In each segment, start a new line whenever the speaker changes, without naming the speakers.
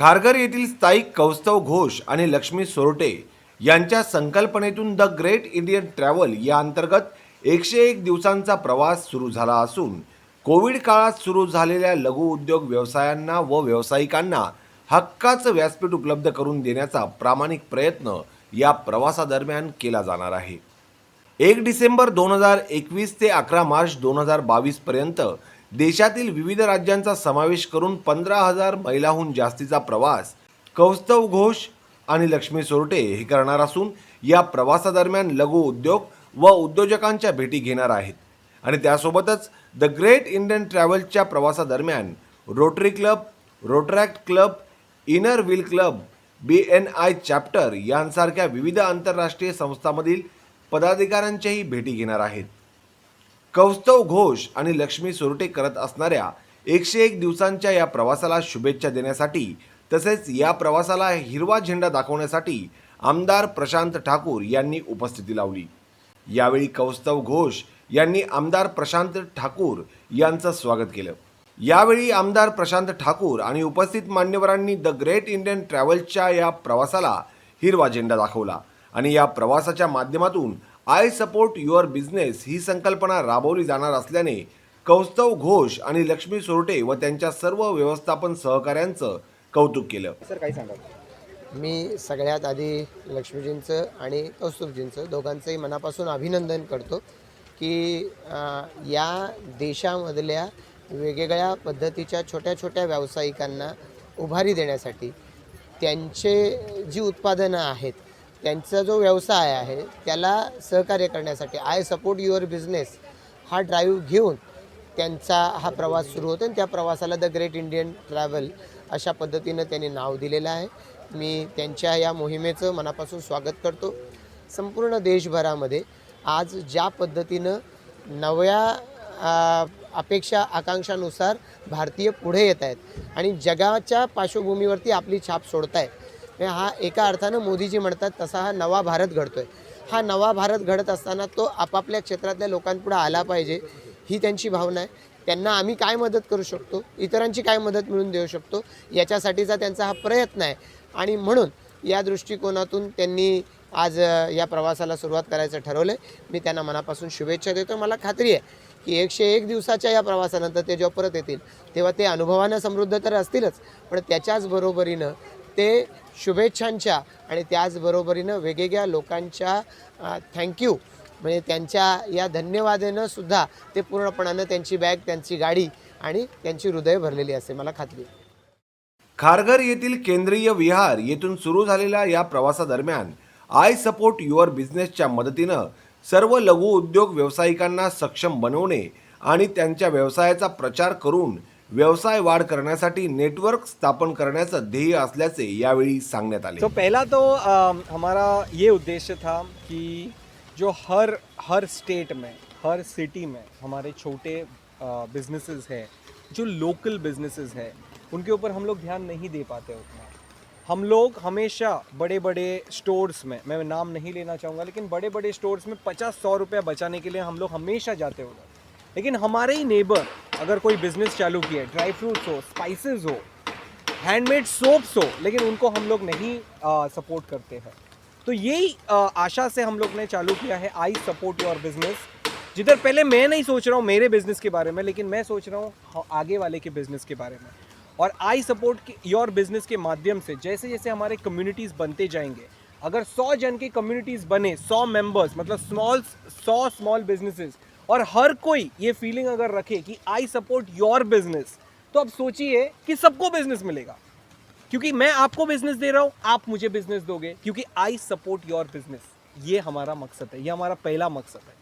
खारघर येथील स्थायिक कौस्तव घोष आणि लक्ष्मी सोरटे यांच्या संकल्पनेतून द ग्रेट इंडियन ट्रॅव्हल या अंतर्गत 101 दिवसांचा प्रवास सुरू झाला असून कोविड काळात सुरू झालेल्या लघु उद्योग व्यवसायांना व व्यावसायिकांना हक्काचं व्यासपीठ उपलब्ध करून देण्याचा प्रामाणिक प्रयत्न या प्रवासादरम्यान केला जाणार आहे। 1 डिसेंबर 2021 ते 11 मार्च 2022 पर्यंत देशातील विविध राज्यांचा समावेश करून 15,000 मैलाहून जास्तीचा प्रवास कौस्तव घोष आणि लक्ष्मी सोरटे हे करणार असून या प्रवासादरम्यान लघु उद्योग व उद्योजकांच्या भेटी घेणार आहेत आणि त्यासोबतच द ग्रेट इंडियन ट्रॅव्हलच्या प्रवासादरम्यान rotary club, Rotaract club, inner wheel club, BNI chapter यांसारख्या विविध आंतरराष्ट्रीय संस्थांमधील पदाधिकाऱ्यांच्याही भेटी घेणार आहेत। कौस्तव घोष आणि लक्ष्मी सोरटे करत असणाऱ्या 101 दिवसांच्या या प्रवासाला शुभेच्छा देण्यासाठी तसेच या प्रवासाला हिरवा झेंडा दाखवण्यासाठी आमदार प्रशांत ठाकूर यांनी उपस्थिती लावली। यावेळी कौस्तव घोष यांनी आमदार प्रशांत ठाकूर यांचं स्वागत केलं। यावेळी आमदार प्रशांत ठाकूर आणि उपस्थित मान्यवरांनी द ग्रेट इंडियन ट्रॅव्हलच्या या प्रवासाला हिरवा झेंडा दाखवला आणि या प्रवासाच्या माध्यमातून आय सपोर्ट युअर बिझनेस ही संकल्पना राबवली जाणार असल्याने कौस्तव घोष आणि लक्ष्मी सोरटे व त्यांच्या सर्व व्यवस्थापन सहकाऱ्यांचं कौतुक केलं।
सर काय सांगाल?
मी सगळ्यात आधी लक्ष्मीजींचं आणि कौस्तुभजींचं दोघांचंही मनापासून अभिनंदन करतो की या देशामधल्या वेगवेगळ्या पद्धतीच्या छोट्या छोट्या व्यावसायिकांना उभारी देण्यासाठी त्यांचे जी उत्पादनं आहेत त्यांचा जो व्यवसाय आहे त्याला सहकार्य करण्यासाठी आय सपोर्ट युअर बिझनेस हा ड्राईव्ह घेऊन त्यांचा हा प्रवास सुरू होतो आणि त्या प्रवासाला द ग्रेट इंडियन ट्रॅव्हल अशा पद्धतीनं त्यांनी नाव दिलेलं आहे। मी त्यांच्या या मोहिमेचं मनापासून स्वागत करतो। संपूर्ण देशभरामध्ये आज ज्या पद्धतीनं नव्या अपेक्षा आकांक्षानुसार भारतीय पुढे येत आहेत आणि जगाच्या पार्श्वभूमीवरती आपली छाप सोडत आहेत, हा एका अर्थानं मोदीजी म्हणतात तसा हा नवा भारत घडतोय। हा नवा भारत घडत असताना तो आपापल्या क्षेत्रातल्या लोकांपुढे आला पाहिजे ही त्यांची भावना आहे। त्यांना आम्ही काय मदत करू शकतो, इतरांची काय मदत मिळवून देऊ शकतो याच्यासाठीचा त्यांचा हा प्रयत्न आहे आणि म्हणून या दृष्टिकोनातून त्यांनी आज या प्रवासाला सुरुवात करायचं ठरवलं आहे। मी त्यांना मनापासून शुभेच्छा देतो। मला खात्री आहे की 101 दिवसाच्या या प्रवासानंतर ते जेव्हा परत येतील तेव्हा ते अनुभवानं समृद्ध तर असतीलच, पण त्याच्याच बरोबरीनं ते शुभेच्छांच्या आणि त्याचबरोबरीनं वेगवेगळ्या लोकांच्या थँक्यू म्हणजे त्यांच्या या धन्यवादानं सुद्धा ते पूर्णपणानं त्यांची बॅग, त्यांची गाडी आणि त्यांची हृदय भरलेली असेल, मला खात्री आहे।
खारघर येथील केंद्रीय विहार येथून सुरू झालेल्या या प्रवासादरम्यान आय सपोर्ट युअर बिझनेसच्या मदतीनं सर्व लघु उद्योग व्यावसायिकांना सक्षम बनवणे आणि त्यांच्या व्यवसायाचा प्रचार करून व्यवसाय वाढ करण्यासाठी नेटवर्क स्थापन करण्याचं ध्येय असल्याचे यावेळी सांगण्यात आले।
तो पहला तो हमारा ये उद्देश्य था कि जो हर स्टेट में, हर सिटी में हमारे छोटे बिजनेसेस हैं, जो लोकल बिजनेसेस हैं, उनके ऊपर हम लोग ध्यान नहीं दे पाते उतना। हम लोग हमेशा बड़े बड़े स्टोर्स में, मैं नाम नहीं लेना चाहूँगा, लेकिन बड़े बड़े स्टोर्स में 50-100 रुपया बचाने के लिए हम लोग हमेशा जाते उधर। लेकिन हमारे ही नेबर अगर कोई बिज़नेस चालू किया है, ड्राई फ्रूट्स हो, स्पाइसेस हो, हैंडमेड सोप्स हो, लेकिन उनको हम लोग नहीं सपोर्ट करते हैं। तो यही आशा से हम लोग ने चालू किया है आई सपोर्ट योर बिजनेस, जिधर पहले मैं नहीं सोच रहा हूँ मेरे बिजनेस के बारे में, लेकिन मैं सोच रहा हूँ आगे वाले के बिजनेस के बारे में। और आई सपोर्ट योर बिजनेस के माध्यम से जैसे जैसे हमारे कम्युनिटीज़ बनते जाएंगे, अगर 100 जन की कम्युनिटीज़ बने, 100 मेंबर्स मतलब 100 स्मॉल बिजनेसेस, और हर कोई ये फीलिंग अगर रखे कि आई सपोर्ट योर बिजनेस, तो अब सोचिए कि सबको बिजनेस मिलेगा, क्योंकि मैं आपको बिजनेस दे रहा हूँ, आप मुझे बिजनेस दोगे, क्योंकि आई सपोर्ट योर बिजनेस, ये हमारा मकसद है, ये हमारा पहला मकसद है।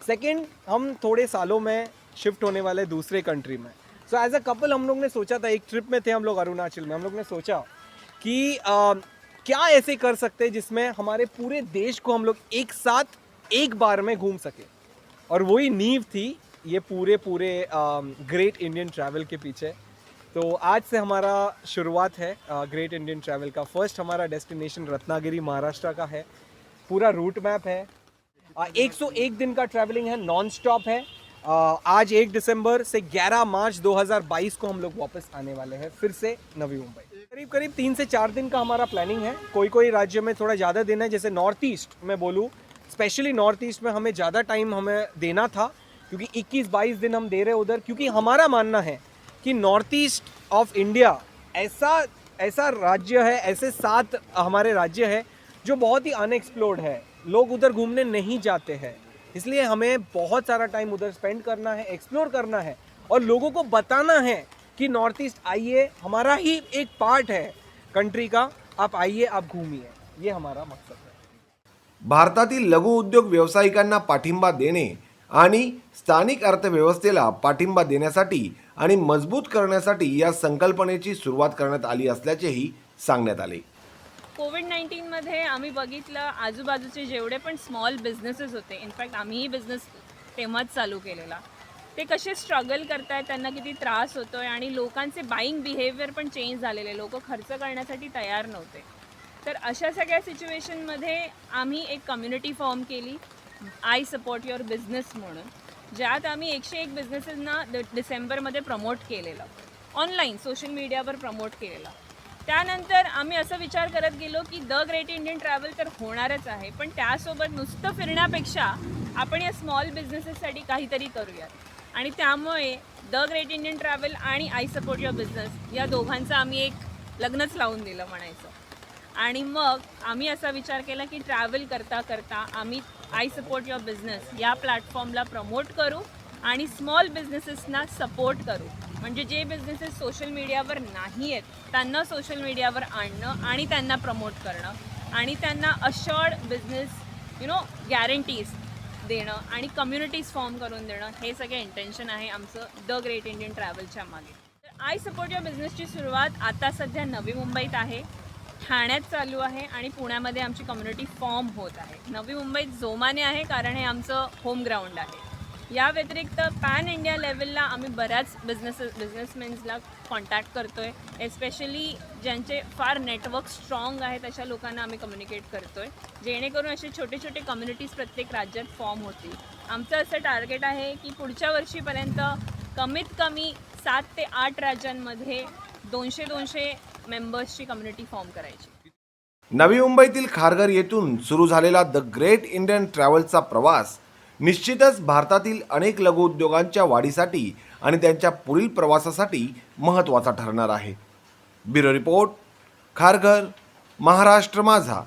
सेकंड, हम थोड़े सालों में शिफ्ट होने वाले दूसरे कंट्री में। सो एज अ कपल हम लोग ने सोचा था, एक ट्रिप में थे हम लोग अरुणाचल में, हम लोग ने सोचा कि क्या ऐसे कर सकते हैं जिसमें हमारे पूरे देश को हम लोग एक साथ एक बार में घूम सके, और वही नींव थी ये पूरे ग्रेट इंडियन ट्रैवल के पीछे। तो आज से हमारा शुरुआत है ग्रेट इंडियन ट्रैवल का। फर्स्ट हमारा डेस्टिनेशन रत्नागिरी महाराष्ट्र का है, पूरा रूट मैप है, 101 दिन का ट्रैवलिंग है, नॉन स्टॉप है। आज 1 दिसंबर से 11 मार्च 2022 को हम लोग वापस आने वाले हैं फिर से नवी मुंबई। करीब करीब 3 से 4 दिन का हमारा प्लानिंग है। कोई कोई राज्य में थोड़ा ज़्यादा दिन है, जैसे नॉर्थ ईस्ट में बोलूँ, स्पेशली नॉर्थ ईस्ट में हमें ज़्यादा टाइम हमें देना था, क्योंकि 21-22 दिन हम दे रहे हैं उधर, क्योंकि हमारा मानना है कि नॉर्थ ईस्ट ऑफ इंडिया ऐसा ऐसा राज्य है, ऐसे 7 हमारे राज्य है जो बहुत ही अनएक्सप्लोर्ड है, लोग उधर घूमने नहीं जाते हैं। इसलिए हमें बहुत सारा टाइम उधर स्पेंड करना है, एक्सप्लोर करना है और लोगों को बताना है कि नॉर्थ ईस्ट आइए, हमारा ही एक पार्ट है कंट्री का, आप आइए, आप घूमिए, ये हमारा मकसद है।
भारतातील लघु उद्योग व्यावसायिकांना पाठिंबा देणे आणि स्थानिक अर्थव्यवस्थेला पाठिंबा देण्यासाठी आणि मजबूत करण्यासाठी या संकल्पनेची सुरुवात करण्यात आली असल्याचेही सांगण्यात आले.
कोविड-19मध्ये आम्ही बघितलं आजूबाजूचे जेवढे पण स्मॉल बिझनेसेस होते, इनफॅक्ट आम्हीही बिझनेस तेव्हाच चालू केलेला, ते कसे स्ट्रगल करतायत, त्यांना किती त्रास होतोय आणि लोकांचे बाईंग बिहेवियर पण चेंज झालेले, लोक खर्च करण्यासाठी तयार नव्हते. तर अशा सगळ्या सिच्युएशनमध्ये आम्ही एक कम्युनिटी फॉर्म केली, आय सपोर्ट युअर बिझनेस म्हणून, ज्यात आम्ही 101 बिझनेसेसना डिसेंबरमध्ये प्रमोट केलेलं, ऑनलाईन सोशल मीडियावर प्रमोट केलेलं. त्यानंतर आम्ही असं विचार करत गेलो की द ग्रेट इंडियन ट्रॅव्हल तर होणारच आहे, पण त्यासोबत नुसतं फिरण्यापेक्षा आपण या स्मॉल बिझनेसेससाठी काहीतरी करूयात. आणि त्यामुळे द ग्रेट इंडियन ट्रॅव्हल आणि आय सपोर्ट युअर बिझनेस या दोघांचं आम्ही एक लग्नच लावून दिलं म्हणायचं. आणि मग आम्ही असा विचार केला की ट्रॅव्हल करता करता आम्ही आय सपोर्ट युअर बिझनेस या प्लॅटफॉर्मला प्रमोट करू आणि स्मॉल बिझनेसेसना सपोर्ट करू. म्हणजे जे बिझनेसेस सोशल मीडियावर नाही आहेत त्यांना सोशल मीडियावर आणणं आणि त्यांना प्रमोट करणं आणि त्यांना अशोर्ड बिझनेस गॅरंटीज देणं आणि कम्युनिटीज फॉर्म करून देणं, हे सगळं इंटेन्शन आहे आमचं द ग्रेट इंडियन ट्रॅव्हलच्या मागे. तर आय सपोर्ट युअर बिझनेसची सुरुवात आता सध्या नवी मुंबईत आहे, ठाण्यात चालू आहे आणि पुण्यामध्ये आमची कम्युनिटी फॉर्म होत आहे. नवी मुंबईत जोमाने आहे कारण हे आमचं होम ग्राउंड आहे. या व्यतिरिक्त पॅन इंडिया लेवलला आम्ही बऱ्याच बिझनेसमेन्सला कॉन्टॅक्ट करतो आहे, एस्पेशली ज्यांचे फार नेटवर्क स्ट्रॉंग आहेत अशा लोकांना आम्ही कम्युनिकेट करतो आहे, जेणेकरून असे छोटे छोटे कम्युनिटीज प्रत्येक राज्यात फॉर्म होतील. आमचं असं टार्गेट आहे की पुढच्या वर्षीपर्यंत कमीत कमी 7 ते 8 राज्यांमध्ये 200 मेंबर्सची कम्युनिटी फॉर्म करायची.
नवी मुंबईतील खारघर येथून सुरू झालेला द ग्रेट इंडियन ट्रॅव्हलचा प्रवास निश्चितच भारतातील अनेक लघुउद्योगांच्या वाढीसाठी आणि त्यांच्या पुढील प्रवासासाठी महत्त्वाचा ठरणार आहे. ब्युरो रिपोर्ट, खारघर, महाराष्ट्र माझा.